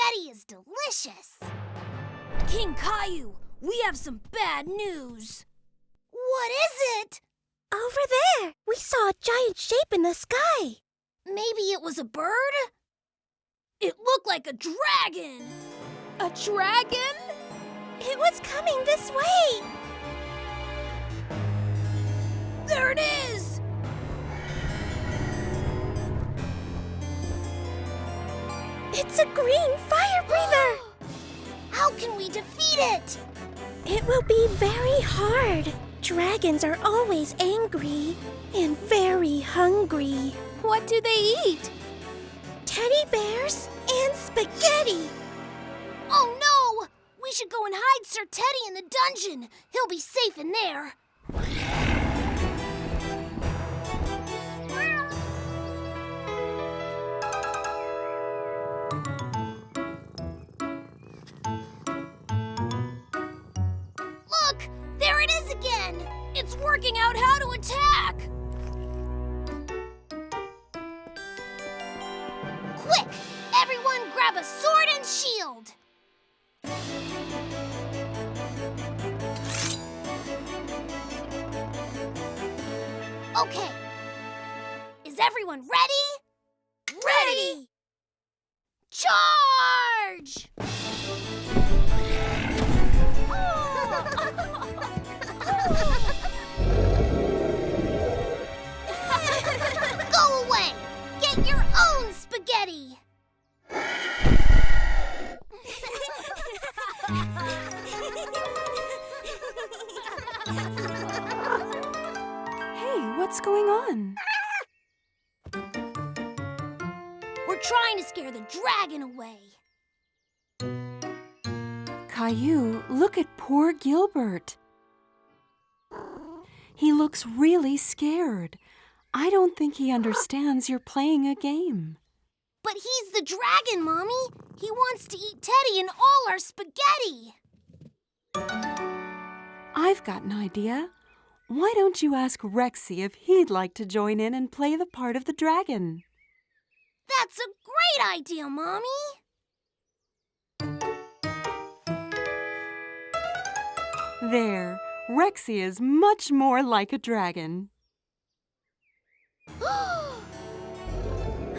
spaghetti is delicious. King Caillou, we have some bad news. What is it? Over there, we saw a giant shape in the sky. Maybe it was a bird? It looked like a dragon. A dragon? It was coming this way. There it is! It's a green fire breather. How can we defeat it? It will be very hard. Dragons are always angry and very hungry. What do they eat? Teddy bears and spaghetti. Oh no! We should go and hide Sir Teddy in the dungeon. He'll be safe in there. Look! There it is again! It's working out how to attack! Quick! Everyone grab a sword and shield! Okay. Is everyone ready? Ready! Charge! Go away! Get your own spaghetti! Hey, what's going on? We're trying to scare the dragon away. Caillou, look at poor Gilbert. He looks really scared. I don't think he understands you're playing a game. But he's the dragon, Mommy. He wants to eat Teddy and all our spaghetti. I've got an idea. Why don't you ask Rexy if he'd like to join in and play the part of the dragon? That's a great idea, Mommy. There, Rexy is much more like a dragon.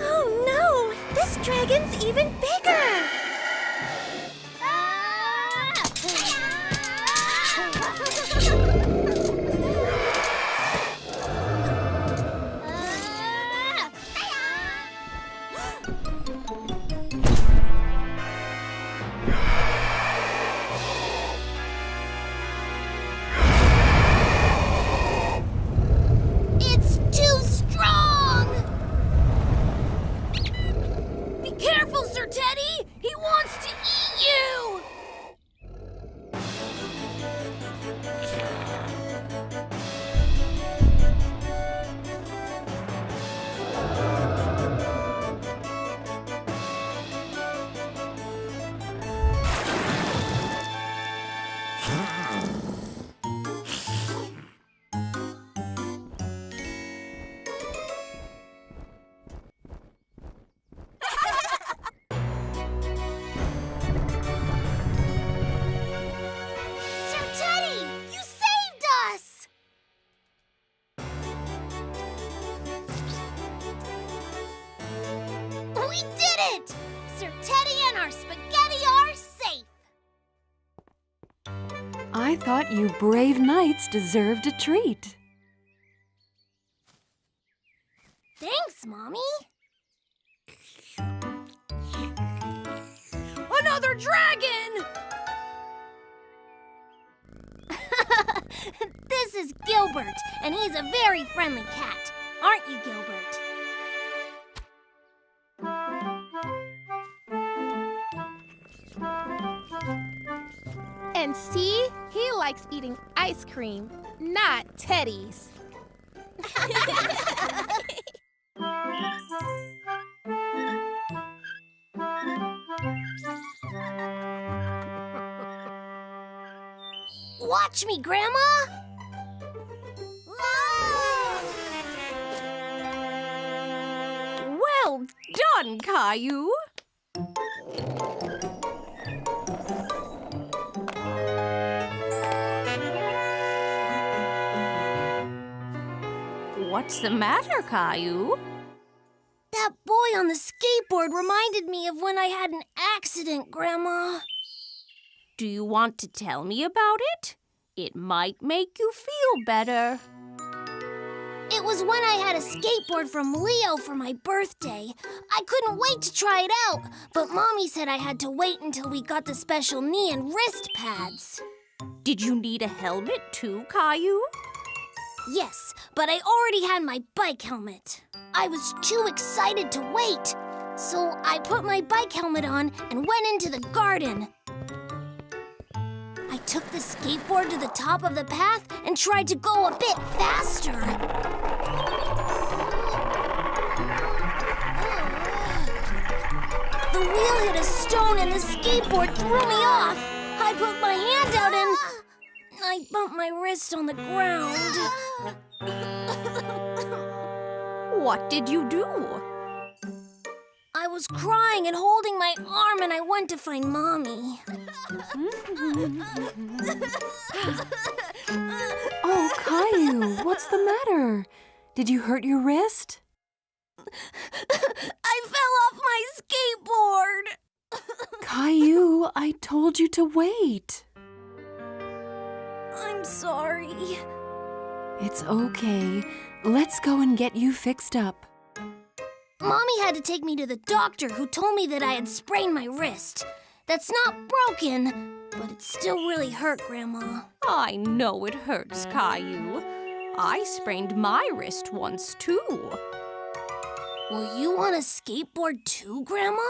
Oh no! This dragon's even bigger! It's too strong! Be careful, Sir Teddy! He wants to eat you! Sir Teddy, you saved us! We did it! Sir Teddy and our spaghetti are safe! I thought you brave knights deserved a treat. Thanks, Mommy. Another dragon! This is Gilbert, and he's a very friendly cat. Aren't you, Gilbert? And see, he likes eating ice cream, not Teddy's. Watch me, Grandma! Well done, Caillou. What's the matter, Caillou? That boy on the skateboard reminded me of when I had an accident, Grandma. Do you want to tell me about it? It might make you feel better. It was when I had a skateboard from Leo for my birthday. I couldn't wait to try it out, but Mommy said I had to wait until we got the special knee and wrist pads. Did you need a helmet too, Caillou? Yes, but I already had my bike helmet. I was too excited to wait, so I put my bike helmet on and went into the garden. I took the skateboard to the top of the path and tried to go a bit faster. The wheel hit a stone and the skateboard threw me off. I put my hand out and I bumped my wrist on the ground. What did you do? I was crying and holding my arm and I went to find Mommy. Oh, Caillou, what's the matter? Did you hurt your wrist? I fell off my skateboard. Caillou, I told you to wait. I'm sorry. It's okay. Let's go and get you fixed up. Mommy had to take me to the doctor who told me that I had sprained my wrist. That's not broken, but it still really hurt, Grandma. I know it hurts, Caillou. I sprained my wrist once too. Will you on a skateboard too, Grandma?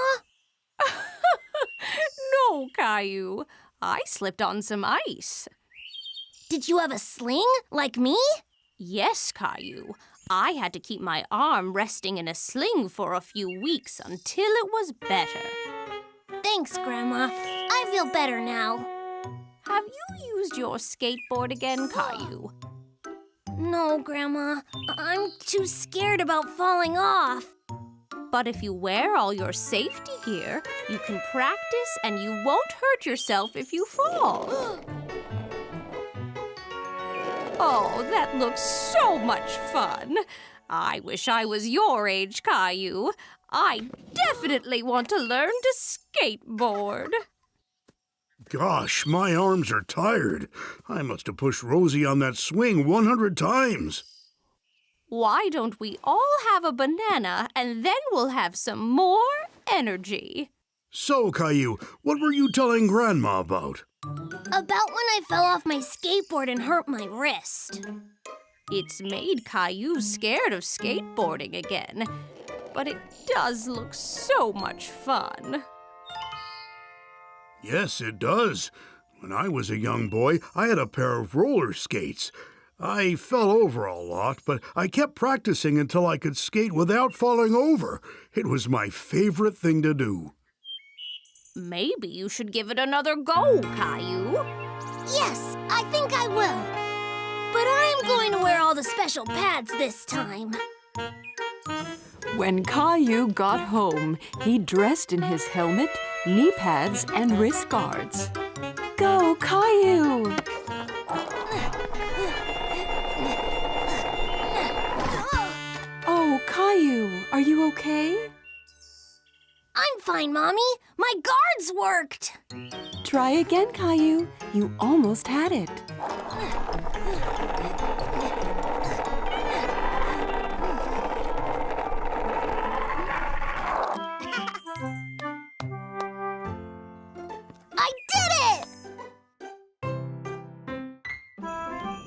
No, Caillou. I slipped on some ice. Did you have a sling, like me? Yes, Caillou. I had to keep my arm resting in a sling for a few weeks until it was better. Thanks, Grandma. I feel better now. Have you used your skateboard again, Caillou? No, Grandma. I'm too scared about falling off. But if you wear all your safety gear, you can practice and you won't hurt yourself if you fall. Oh, that looks so much fun. I wish I was your age, Caillou. I definitely want to learn to skateboard. Gosh, my arms are tired. I must have pushed Rosie on that swing 100 times. Why don't we all have a banana and then we'll have some more energy? So, Caillou, what were you telling Grandma about? About when I fell off my skateboard and hurt my wrist. It's made Caillou scared of skateboarding again, but it does look so much fun. Yes, it does. When I was a young boy, I had a pair of roller skates. I fell over a lot, but I kept practicing until I could skate without falling over. It was my favorite thing to do. Maybe you should give it another go, Caillou. Yes, I think I will. But I'm going to wear all the special pads this time. When Caillou got home, he dressed in his helmet, knee pads, and wrist guards. Go, Caillou! Oh, Caillou, are you okay? I'm fine, Mommy. My guards worked. Try again, Caillou. You almost had it. I did it!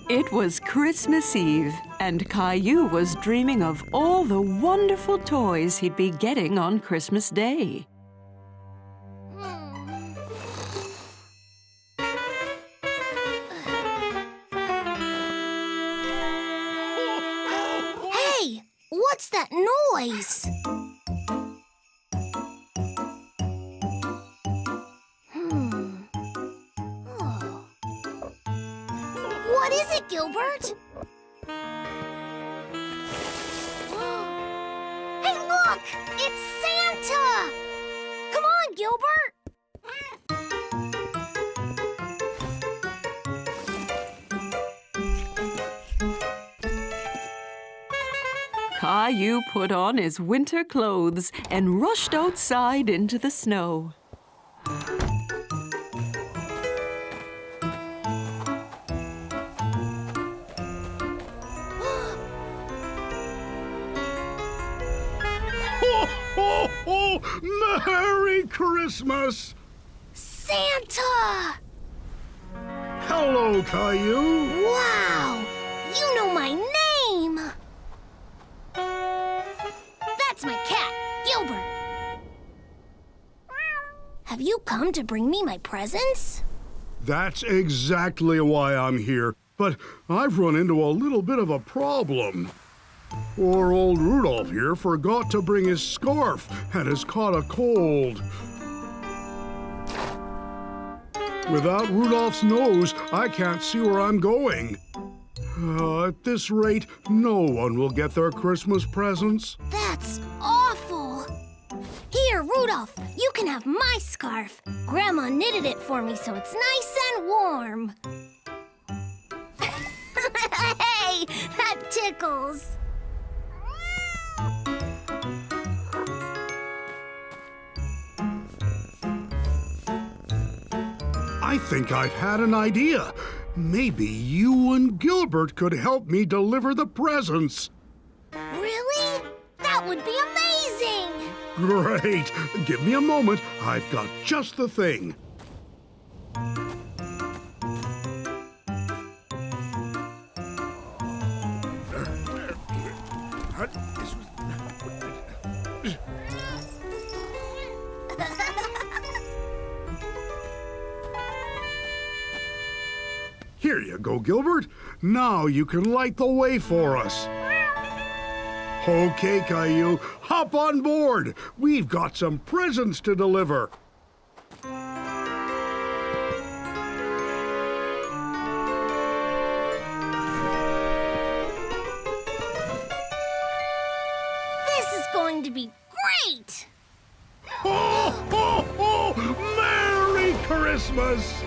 It was Christmas Eve, and Caillou was dreaming of all the wonderful toys he'd be getting on Christmas Day. Hey, what's that noise? Oh. What is it, Gilbert? Hey, look! It's Santa! Come on, Gilbert! Caillou put on his winter clothes and rushed outside into the snow. Ho, ho! Merry Christmas! Santa! Hello, Caillou. Wow! You know my name! That's my cat, Gilbert. Have you come to bring me my presents? That's exactly why I'm here. But I've run into a little bit of a problem. Poor old Rudolph here forgot to bring his scarf and has caught a cold. Without Rudolph's nose, I can't see where I'm going. At this rate, no one will get their Christmas presents. That's awful. Here, Rudolph, you can have my scarf. Grandma knitted it for me so it's nice and warm. Hey, that tickles. I think I've had an idea. Maybe you and Gilbert could help me deliver the presents. Really? That would be amazing. Great. Give me a moment. I've got just the thing. Here you go, Gilbert. Now you can light the way for us. Okay, Caillou, hop on board. We've got some presents to deliver. This is going to be great. Ho, ho, ho! Merry Christmas!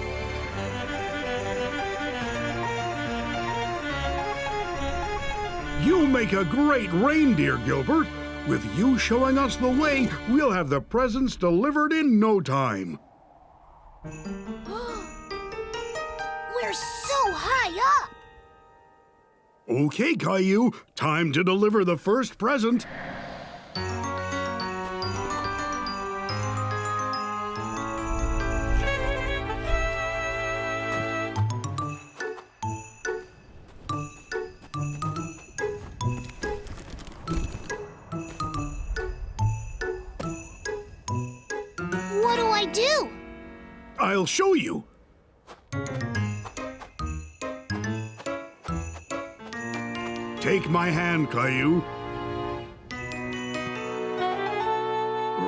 You make a great reindeer, Gilbert. With you showing us the way, we'll have the presents delivered in no time. We're so high up. Okay, Caillou, time to deliver the first present. What do I do? I'll show you. Take my hand, Caillou.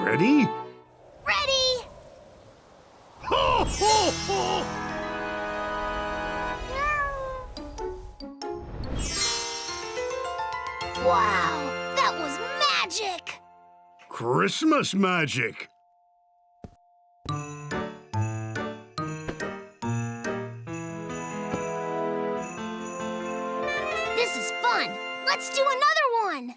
Ready? Ready? Ho, ho, ho! Wow, that was magic. Christmas magic. This is fun. Let's do another one.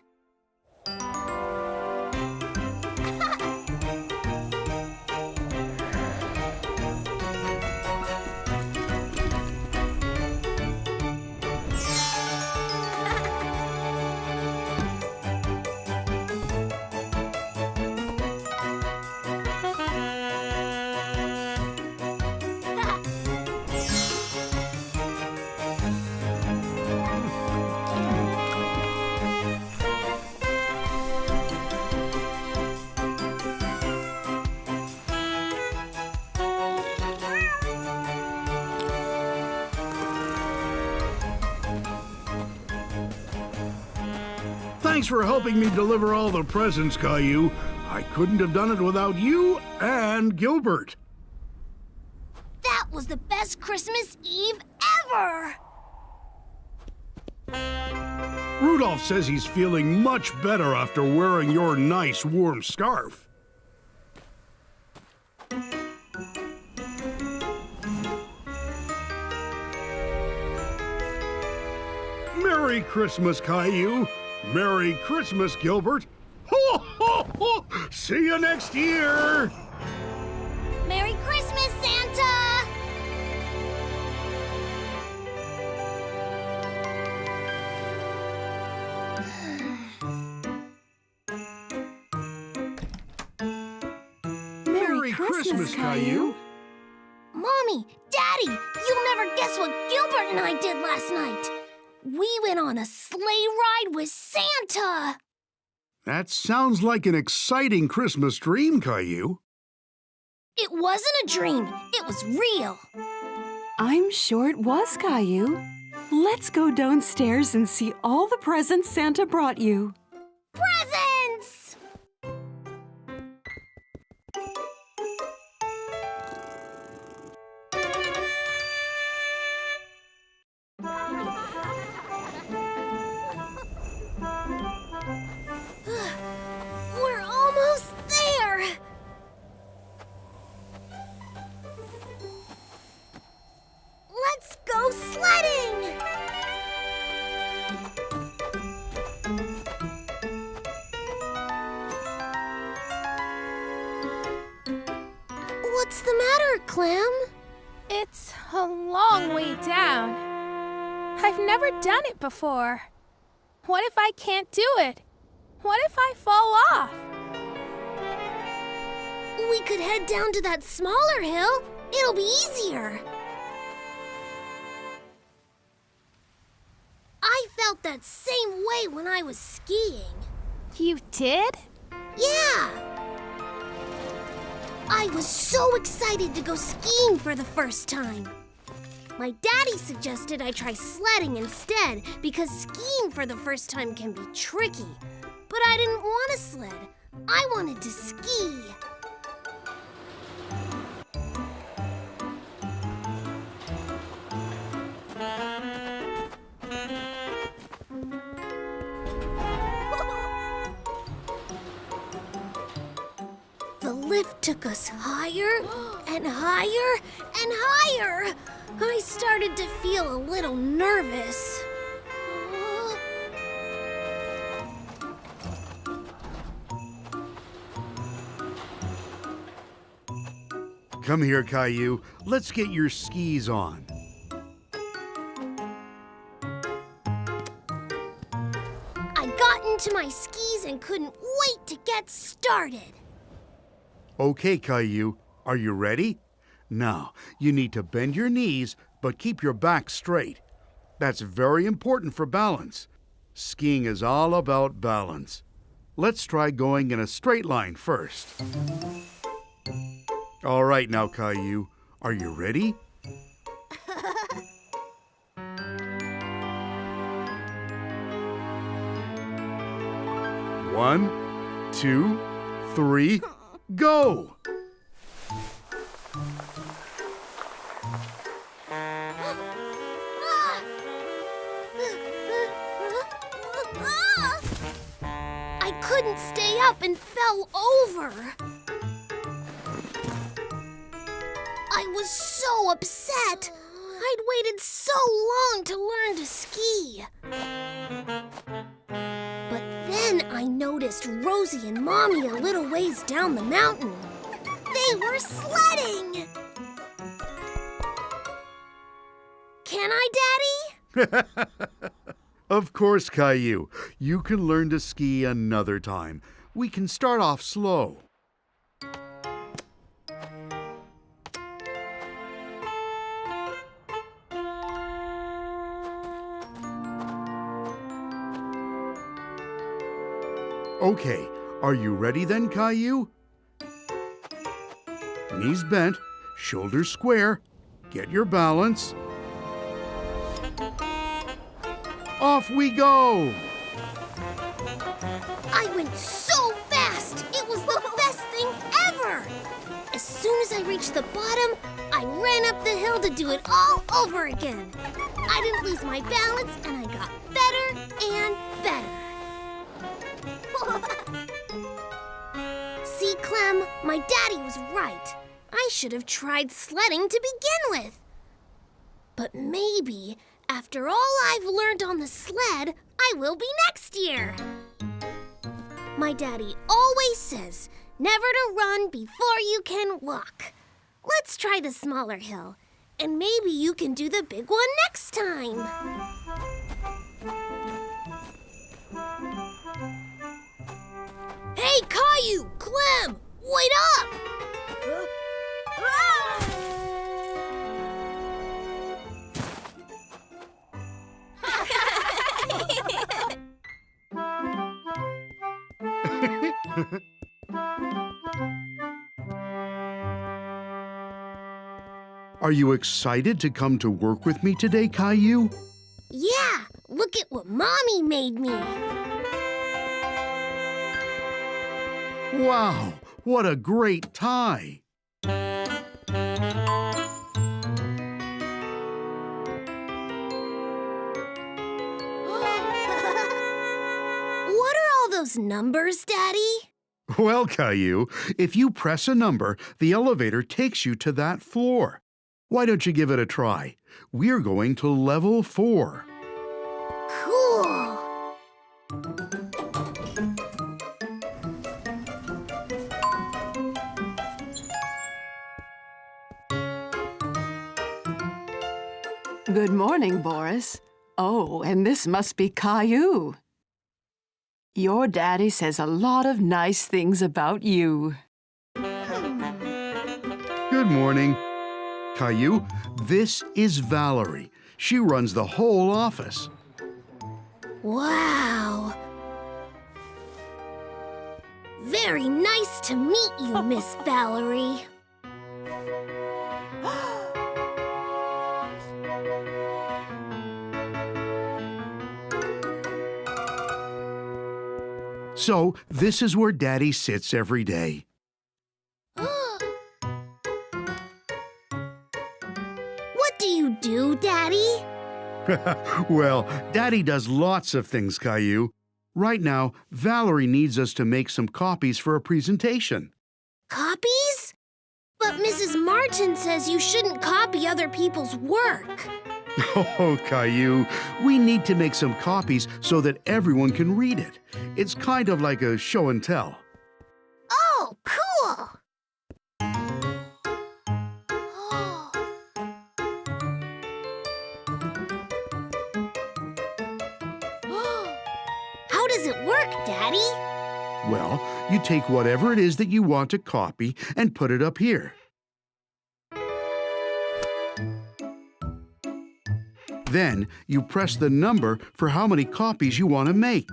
Thanks for helping me deliver all the presents, Caillou. I couldn't have done it without you and Gilbert. That was the best Christmas Eve ever. Rudolph says he's feeling much better after wearing your nice warm scarf. Merry Christmas, Caillou. Merry Christmas, Gilbert. Ho, ho, ho! See you next year. Merry Christmas, Santa! Merry Christmas, Caillou. Mommy, Daddy, you'll never guess what Gilbert and I did last night. We went on a sleigh ride with Santa. That sounds like an exciting Christmas dream, Caillou. It wasn't a dream. It was real. I'm sure it was, Caillou. Let's go downstairs and see all the presents Santa brought you. Presents! We're almost there. Let's go sledding! What's the matter, Clem? It's a long way down. I've never done it before. What if I can't do it? What if I fall off? We could head down to that smaller hill. It'll be easier. I felt that same way when I was skiing. You did? Yeah! I was so excited to go skiing for the first time. My daddy suggested I try sledding instead because skiing for the first time can be tricky. But I didn't want to sled. I wanted to ski. The lift took us higher and higher and higher. I started to feel a little nervous. Come here, Caillou. Let's get your skis on. I got into my skis and couldn't wait to get started. Okay, Caillou, are you ready? Now, you need to bend your knees, but keep your back straight. That's very important for balance. Skiing is all about balance. Let's try going in a straight line first. All right now, Caillou, are you ready? One, two, three, go! I couldn't stay up and fell over. I was so upset. I'd waited so long to learn to ski. But then I noticed Rosie and Mommy a little ways down the mountain. They were sledding. Can I, Daddy? Of course, Caillou. You can learn to ski another time. We can start off slow. Okay, are you ready then, Caillou? Knees bent, shoulders square. Get your balance. Off we go! I went so fast. It was the best thing ever. As soon as I reached the bottom, I ran up the hill to do it all over again. I didn't lose my balance, and I got better and better. See, Clem, my daddy was right. I should have tried sledding to begin with. But maybe After all I've learned on the sled, I will be next year. My daddy always says, never to run before you can walk. Let's try the smaller hill, and maybe you can do the big one next time. Hey, Caillou! Clem! Wait up! Are you excited to come to work with me today, Caillou? Yeah, look at what Mommy made me. Wow, what a great tie! What are all those numbers, Daddy? Well, Caillou, if you press a number, the elevator takes you to that floor. Why don't you give it a try? We're going to level 4. Cool. Good morning, Boris. Oh, and this must be Caillou. Your daddy says a lot of nice things about you. Good morning. Caillou, this is Valerie. She runs the whole office. Wow. Very nice to meet you, Miss Valerie. So, this is where Daddy sits every day. What do you do, Daddy? Well, Daddy does lots of things, Caillou. Right now, Valerie needs us to make some copies for a presentation. Copies? But Mrs. Martin says you shouldn't copy other people's work. Oh, Caillou, we need to make some copies so that everyone can read it. It's kind of like a show and tell. Oh, cool! How does it work, Daddy? Well, you take whatever it is that you want to copy and put it up here. Then you press the number for how many copies you want to make.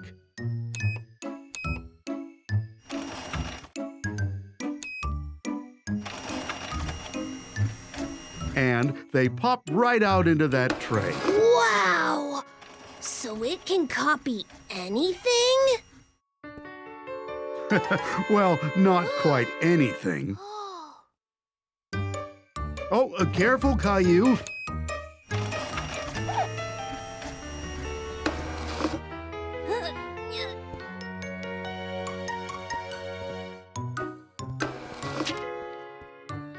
And they pop right out into that tray. Wow! So it can copy anything? Well, not quite anything. Oh, careful, Caillou.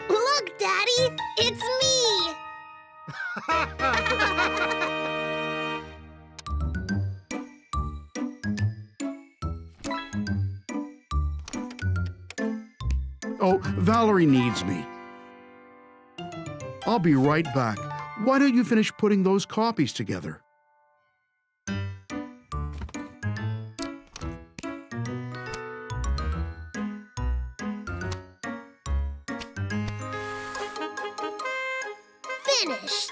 Look, Daddy! It's me! Oh, Valerie needs me. I'll be right back. Why don't you finish putting those copies together? Finished.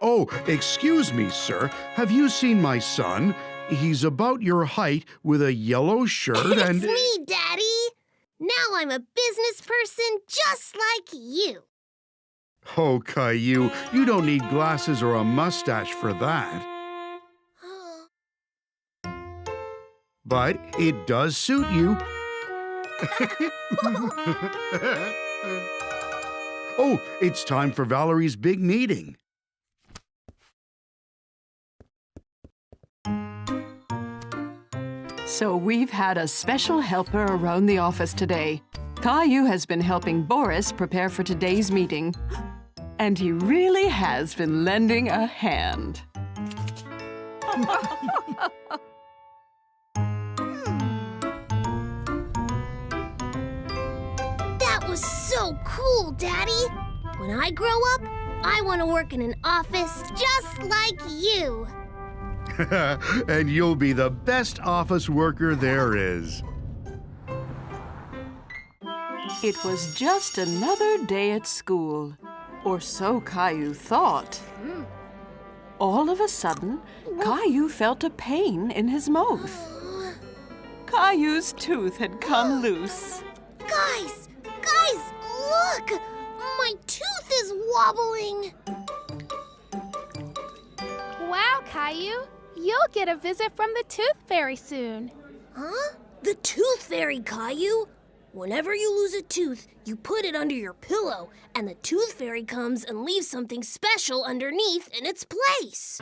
Oh, excuse me, sir. Have you seen my son? He's about your height with a yellow shirt and... It's me, Daddy! Now I'm a business person just like you. Oh, Caillou, you don't need glasses or a mustache for that. But it does suit you. Oh, it's time for Valerie's big meeting. So we've had a special helper around the office today. Caillou has been helping Boris prepare for today's meeting. And he really has been lending a hand. That was so cool, Daddy. When I grow up, I want to work in an office just like you. And you'll be the best office worker there is. It was just another day at school, or so Caillou thought. All of a sudden, Caillou felt a pain in his mouth. Caillou's tooth had come loose. Guys, look! My tooth is wobbling. Wow, Caillou, you'll get a visit from the Tooth Fairy soon. Huh? The Tooth Fairy, Caillou? Whenever you lose a tooth, you put it under your pillow, and the Tooth Fairy comes and leaves something special underneath in its place.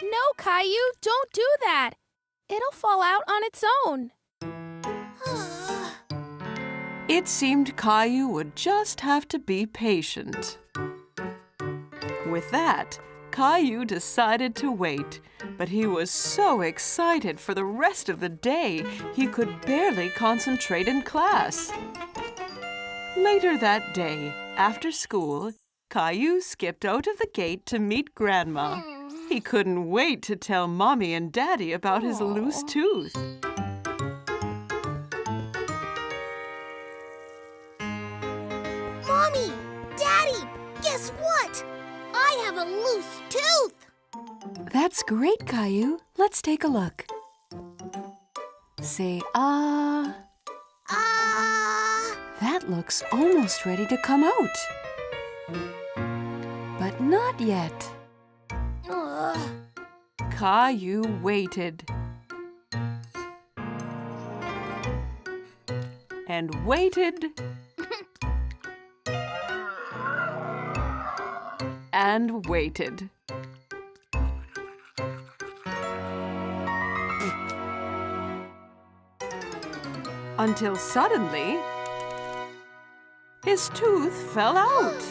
No, Caillou, don't do that. It'll fall out on its own. It seemed Caillou would just have to be patient. With that, Caillou decided to wait, but he was so excited for the rest of the day, he could barely concentrate in class. Later that day, after school, Caillou skipped out of the gate to meet Grandma. He couldn't wait to tell Mommy and Daddy about his loose tooth. Mommy! Daddy! Guess what? I have a loose tooth! That's great, Caillou. Let's take a look. Say, ah. Ah! That looks almost ready to come out. But not yet. Caillou waited. And waited. And waited. Until suddenly, his tooth fell out.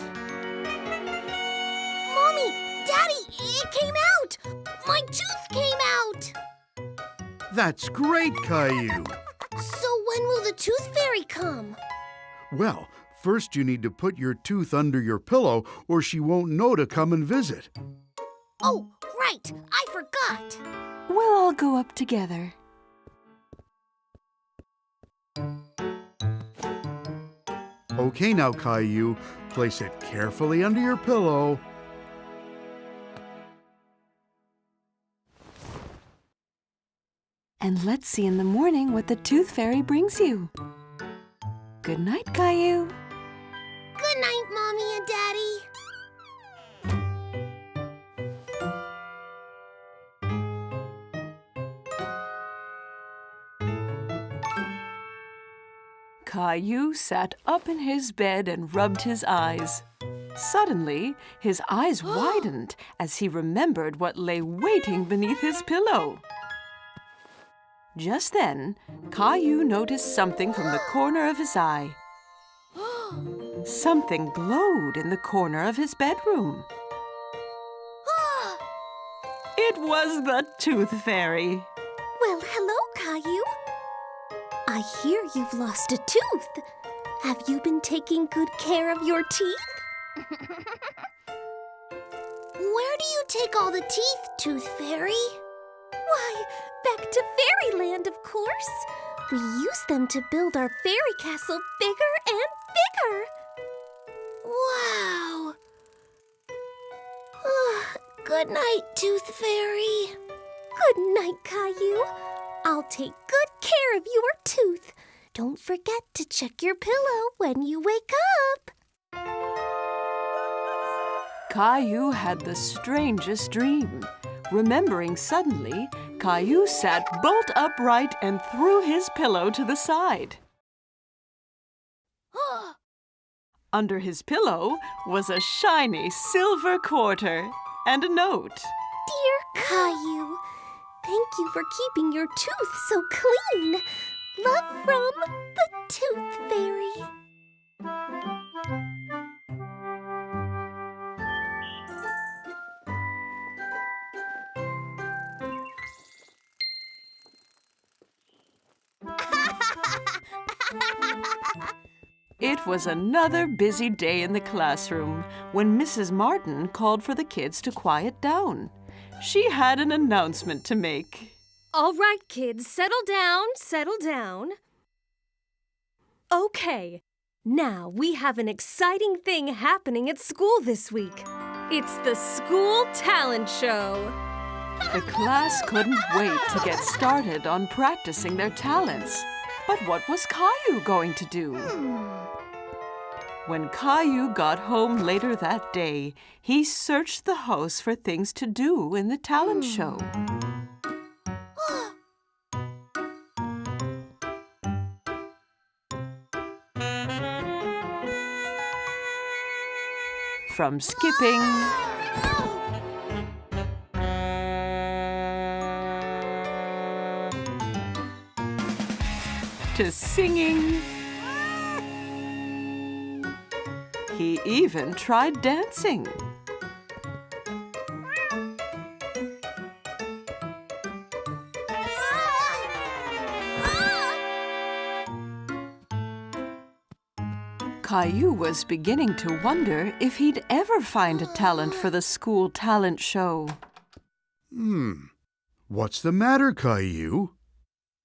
Mommy! Daddy! It came out! My tooth came out! That's great, Caillou. So when will the Tooth Fairy come? Well, first you need to put your tooth under your pillow or she won't know to come and visit. Oh, right! I forgot! We'll all go up together. Okay now, Caillou, place it carefully under your pillow. And let's see in the morning what the Tooth Fairy brings you. Good night, Caillou. Good night, Mommy and Daddy. Caillou sat up in his bed and rubbed his eyes. Suddenly, his eyes widened as he remembered what lay waiting beneath his pillow. Just then, Caillou noticed something from the corner of his eye. Something glowed in the corner of his bedroom. It was the Tooth Fairy. Well, hello, Caillou. I hear you've lost a tooth. Have you been taking good care of your teeth? Where do you take all the teeth, Tooth Fairy? Why, back to Fairyland, of course. We use them to build our fairy castle bigger and bigger. Wow. Good night, Tooth Fairy. Good night, Caillou. I'll take good care of your tooth. Don't forget to check your pillow when you wake up. Caillou had the strangest dream. Remembering suddenly, Caillou sat bolt upright and threw his pillow to the side. Under his pillow was a shiny silver quarter and a note. Dear Caillou, thank you for keeping your tooth so clean. Love from the Tooth Fairy. It was another busy day in the classroom when Mrs. Martin called for the kids to quiet down. She had an announcement to make. All right, kids, settle down, settle down. Okay, now we have an exciting thing happening at school this week. It's the school talent show. The class couldn't wait to get started on practicing their talents. But what was Caillou going to do? When Caillou got home later that day, he searched the house for things to do in the talent show. From skipping to singing. He even tried dancing. Caillou was beginning to wonder if he'd ever find a talent for the school talent show. What's the matter, Caillou?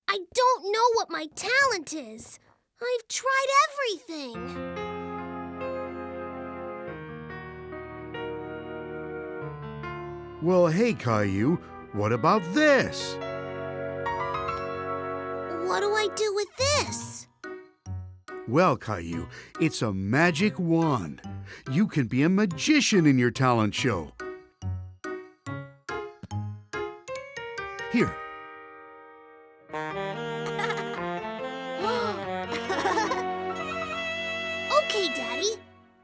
I don't know what my talent is. I've tried everything. Well, hey, Caillou, what about this? What do I do with this? Well, Caillou, it's a magic wand. You can be a magician in your talent show. Here. Okay, Daddy.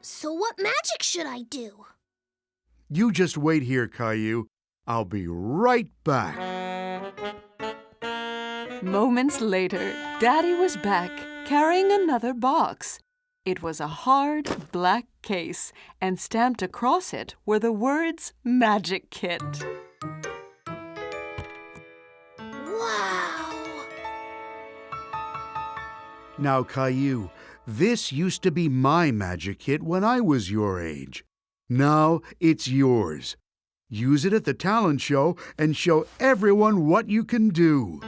So what magic should I do? You just wait here, Caillou. I'll be right back. Moments later, Daddy was back, carrying another box. It was a hard, black case, and stamped across it were the words Magic Kit. Wow! Now, Caillou, this used to be my magic kit when I was your age. Now it's yours. Use it at the talent show and show everyone what you can do.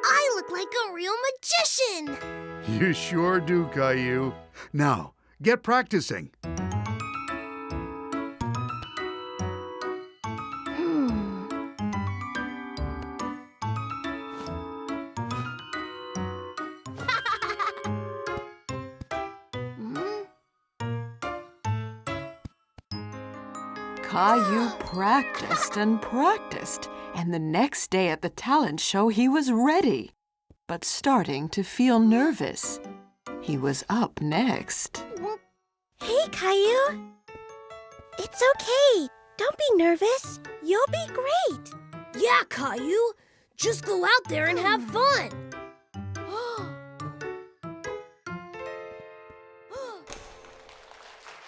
I look like a real magician. You sure do, Caillou. Now, get practicing. Caillou practiced and practiced, and the next day at the talent show he was ready, but starting to feel nervous. He was up next. Hey, Caillou. It's okay. Don't be nervous. You'll be great. Yeah, Caillou. Just go out there and have fun.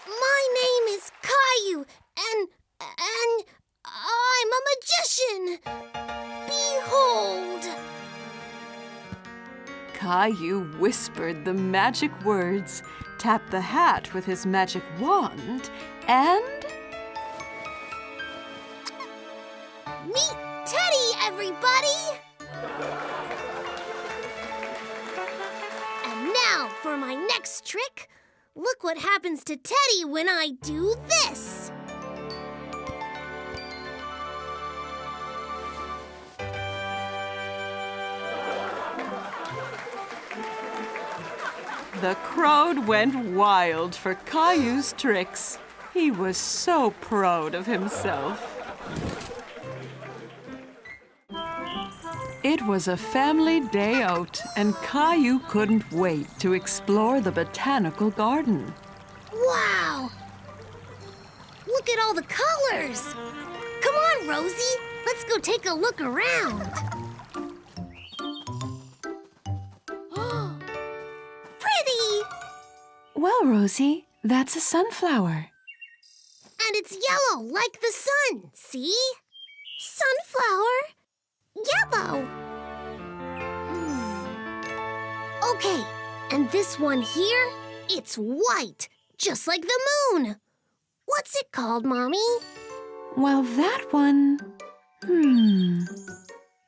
My name is Caillou, and I'm a magician. Behold! Caillou whispered the magic words, tapped the hat with his magic wand, and... Meet Teddy, everybody! And now for my next trick. Look what happens to Teddy when I do this. The crowd went wild for Caillou's tricks. He was so proud of himself. It was a family day out, and Caillou couldn't wait to explore the Botanical Garden. Wow! Look at all the colors! Come on, Rosie. Let's go take a look around. Pretty! Well, Rosie, that's a sunflower. And it's yellow like the sun, see? Sunflower? Yellow. Okay, and this one here, it's white, just like the moon. What's it called, Mommy? Well, that one...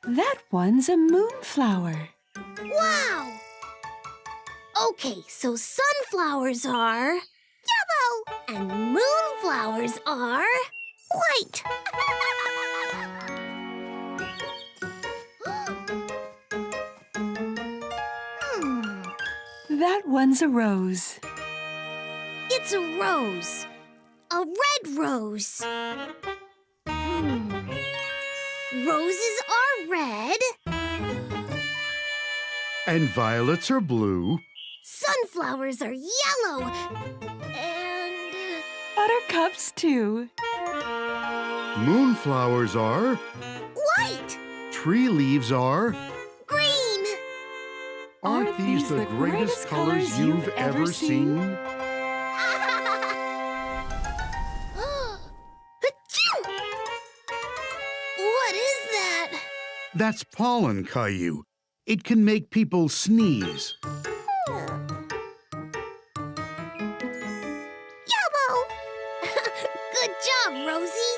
That one's a moonflower. Wow! Okay, so sunflowers are yellow, and moonflowers are white. That one's a rose. It's a rose. A red rose. Roses are red. And violets are blue. Sunflowers are yellow. And... Buttercups, too. Moonflowers are. white. Tree leaves are. Green. Aren't these the greatest colors you've ever seen? Achoo! What is that? That's pollen, Caillou. It can make people sneeze. Yellow! Good job, Rosie.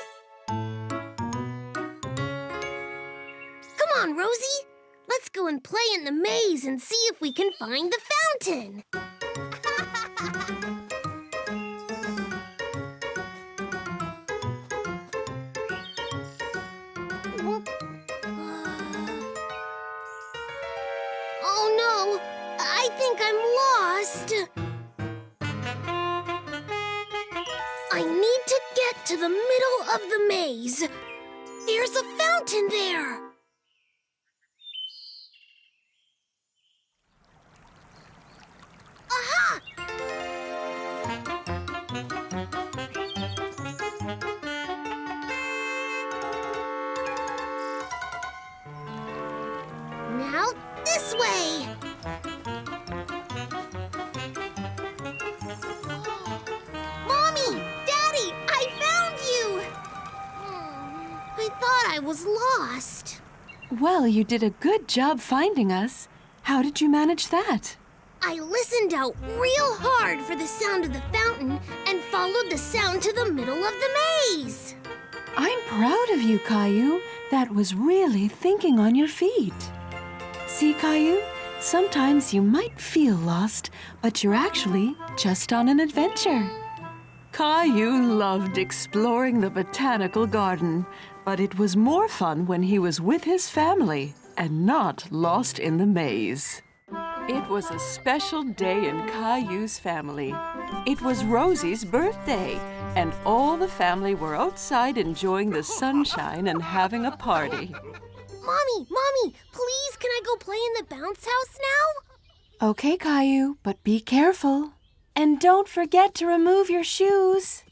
Come on, Rosie. Let's go and play in the maze and see if we can find the fountain. Oh no, I think I'm lost. I need to get to the middle of the maze. There's a fountain there. Aha! Now this way. Mommy! Daddy! I found you! I thought I was lost. Well, you did a good job finding us. How did you manage that? I listened out real hard for the sound of the fountain and followed the sound to the middle of the maze. I'm proud of you, Caillou. That was really thinking on your feet. See, Caillou? Sometimes you might feel lost, but you're actually just on an adventure. Caillou loved exploring the Botanical Garden, but it was more fun when he was with his family and not lost in the maze. It was a special day in Caillou's family. It was Rosie's birthday, and all the family were outside enjoying the sunshine and having a party. Mommy, please, can I go play in the bounce house now? Okay, Caillou, but be careful. And don't forget to remove your shoes.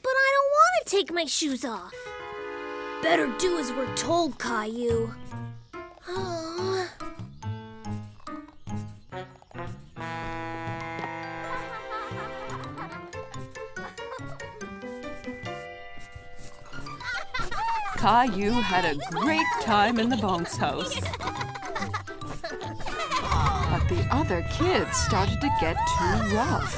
But I don't want to take my shoes off. Better do as we're told, Caillou. Oh. Caillou had a great time in the bounce house. But the other kids started to get too rough.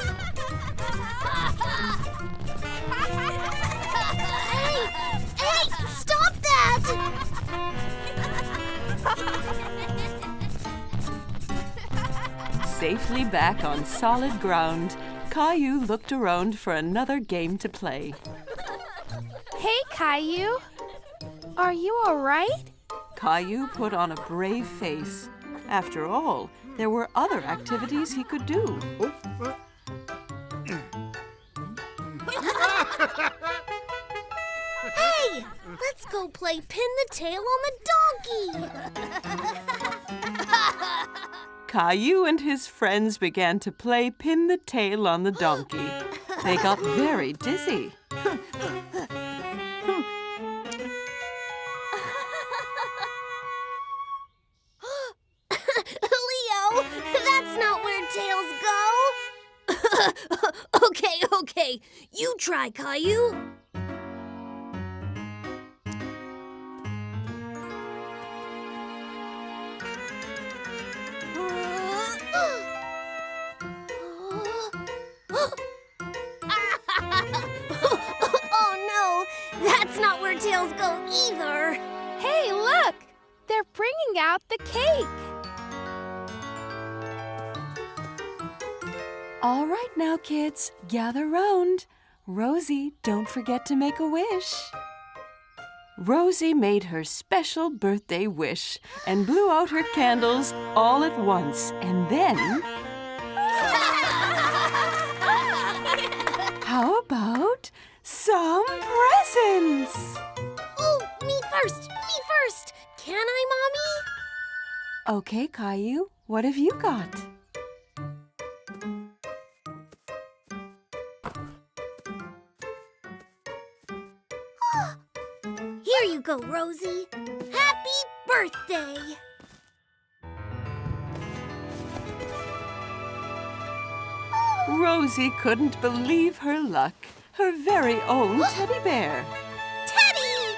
Hey, stop that! Safely back on solid ground, Caillou looked around for another game to play. Hey, Caillou. Are you all right? Caillou put on a brave face. After all, there were other activities he could do. Hey, let's go play pin the tail on the donkey. Caillou and his friends began to play pin the tail on the donkey. They got very dizzy. Leo, that's not where tails go. Okay. You try, Caillou. Oh no, that's not where tails go either. Hey, look! They're bringing out the cake. All right now, kids, gather round. Rosie, don't forget to make a wish. Rosie made her special birthday wish and blew out her candles all at once, and then... How about some presents? Oh, me first. Can I, Mommy? Okay, Caillou, what have you got? Here you go, Rosie. Happy birthday! Rosie couldn't believe her luck. Her very own teddy bear. Teddy!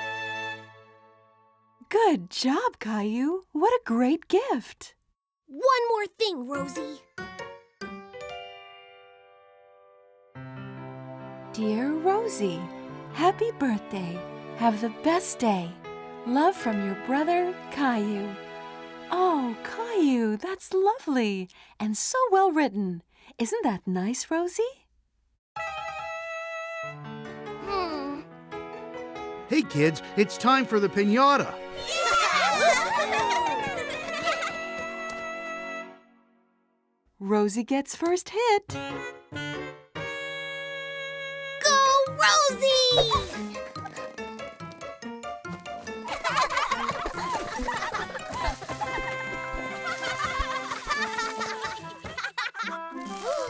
Good job, Caillou. What a great gift. One more thing, Rosie. Dear Rosie, happy birthday. Have the best day. Love from your brother, Caillou. Oh, Caillou, that's lovely and so well written. Isn't that nice, Rosie? Hey, kids, it's time for the piñata. Rosie gets first hit. Go, Rosie!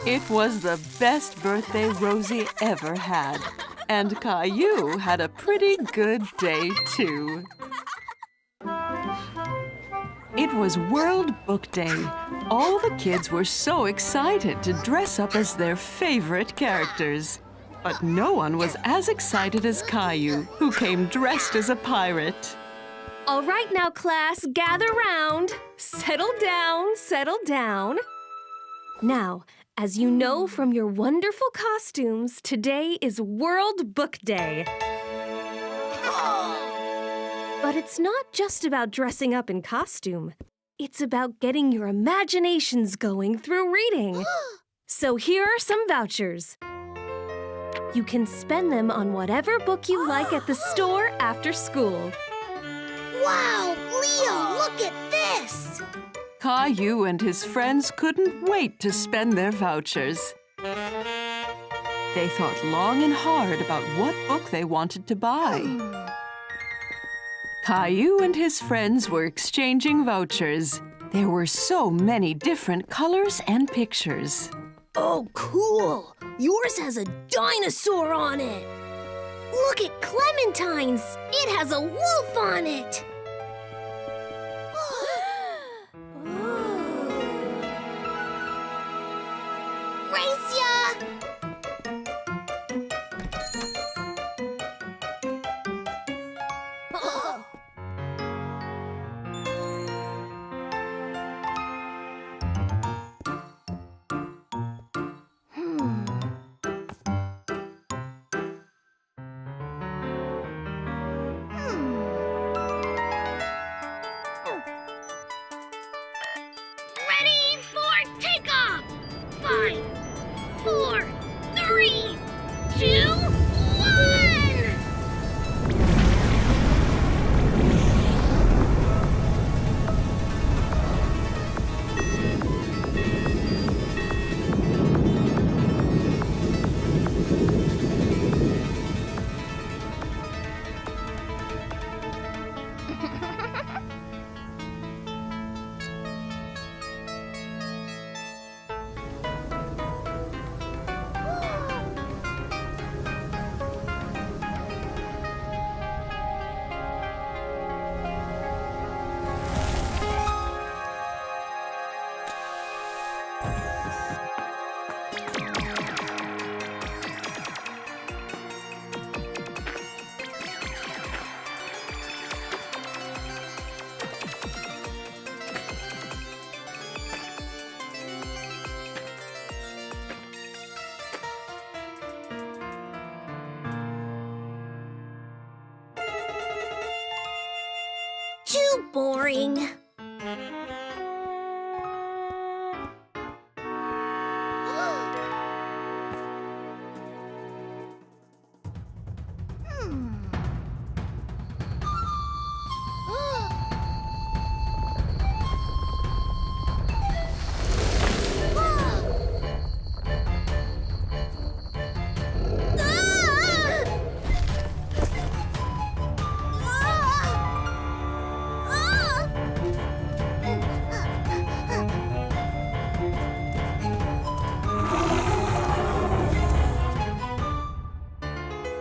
It was the best birthday Rosie ever had. And Caillou had a pretty good day, too. It was World Book Day. All the kids were so excited to dress up as their favorite characters. But no one was as excited as Caillou, who came dressed as a pirate. All right now, class, gather round. Settle down. Now, as you know from your wonderful costumes, today is World Book Day. But it's not just about dressing up in costume. It's about getting your imaginations going through reading. So here are some vouchers. You can spend them on whatever book you like at the store after school. Wow, Leo, look at this! Caillou and his friends couldn't wait to spend their vouchers. They thought long and hard about what book they wanted to buy. Caillou and his friends were exchanging vouchers. There were so many different colors and pictures. Oh, cool! Yours has a dinosaur on it! Look at Clementine's! It has a wolf on it! Racia! boring.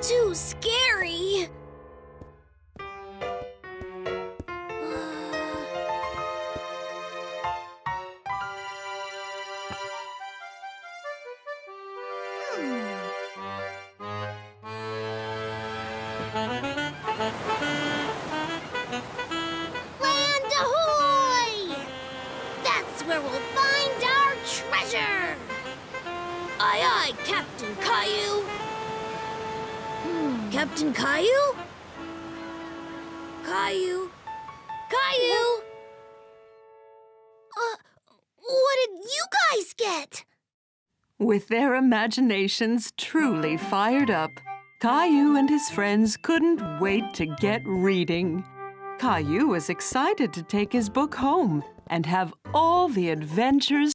Too scary. Land ahoy! That's where we'll find our treasure! Aye, aye, Captain Caillou. Captain Caillou? Caillou? Caillou? What did you guys get? With their imaginations truly fired up, Caillou and his friends couldn't wait to get reading. Caillou was excited to take his book home and have all the adventures